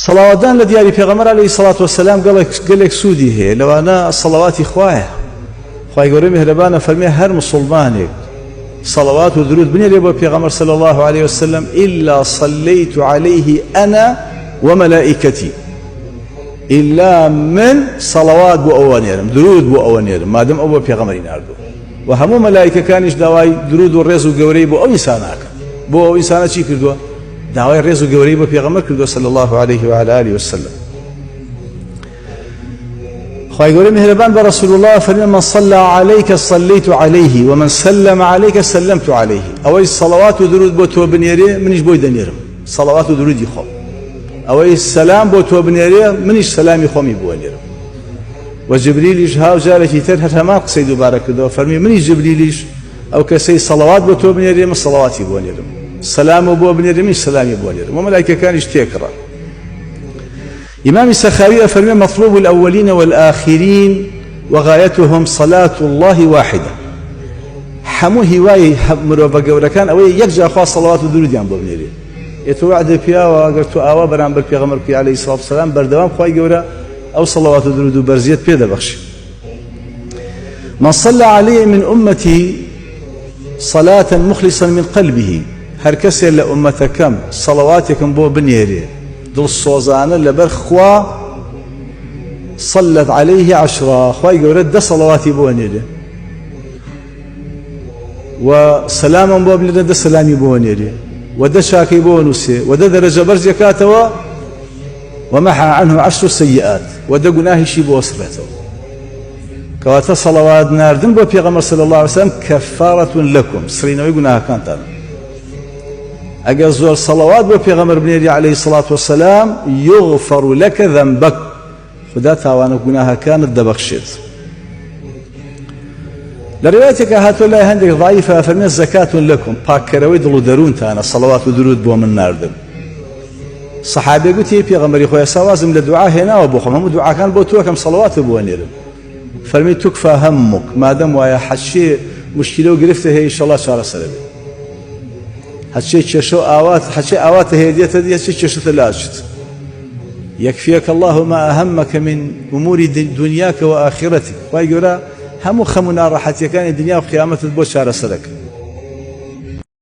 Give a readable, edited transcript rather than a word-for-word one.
صلواتان لدياري پیغمبر عليه الصلاة والسلام قالك سودي هي لو أنا صلواتي خوايا قولي مهربانا فرمي هر مسلمانك صلوات ودرود بني لبو پیغمبر صلى الله عليه وسلم إلا صليت عليه أنا وملائكتي إلا من صلوات بو أوانيرم درود بو أوانيرم ما دام أبو پیغمبرين أردو وهمو ملائكة كانش دواي درود والرزو قوري بو أو إنساناك بو أو إنسانا چي كردوا دعوة الرزق قريبة في غمر كردو صلى الله عليه وعلى آله وسلم خواهي قولي مهربان برسول الله فلما صلى عليك صليت عليه ومن سلم عليك سلمت عليه أوي الصلوات ودرود بوتو بنيري منيش بوي دنيرم صلوات ودرود يخوم أوي السلام بوتو بنيري منيش سلامي خومي بوانيرم وجبريل يجهاو جالك يترهر هماق سيدو بارك الله فرمي منيش جبريليش أو كسي صلوات بوتو بنيري من صلواتي بوانيرم سلام أبو ابن يرمي سلام أبو يرمي وملائكة كان يشتكرا إمام السخاوي فرمي مطلوب الأولين والآخرين وغايتهم صلاة الله واحدة حمو هواي مروفا قولا كان أو يكجا أخوة صلوات ودرود ينبو ابن يرمي يتوعد فيها وقرتو آوا بران بركي غمركي عليه الصلاة والسلام بردوام خواهي قولا أو صلوات ودرود برزيت بيدا بخش من صلى عليه من أمتي صلاة مخلصا من قلبه هر کسی لأمتكم صلواتكم بو بنيري دل الصوزانة لبرخوا صلت عليه 10 خواهي قولت ده صلواتي بو نيري وسلاما بو بنيري ده سلامي بو نيري وده شاكي بو نسي وده درجة برزكاته ومحى عنه 10 سيئات وده قناه شي بو وصفته كواتا صلوات ناردن بو بيغمر صلى الله عليه وسلم كفارة لكم سرينوي قناه كانت أجل زور صلوات ببيغمر بنيري عليه الصلاة والسلام يغفر لك ذنبك خدا تاوانا قناها كانت دبخشت لروايتك هاتو الله هندك ضعيفة فرمي زكاة لكم باكروي دلو درون تانا صلوات ودرود بو من ناردم صحابي قلت يا بيغمري خويا سوازم لدعاء هنا وبوخم هم دعاء كان بوتو كم صلوات بو نيرم فرمي تكفى همك ما دام ويا حشي مشكلة وقرفته هي إن شاء الله شهر سلبي هاتشي تششو آوات هاتشي آوات هدية دي هاتشي تششو ثلاثة يكفيك الله ما أهمك من أمور دنياك وآخرتك ويقول هم خمنا راحتك كان الدنيا وقيامة البشارة سلك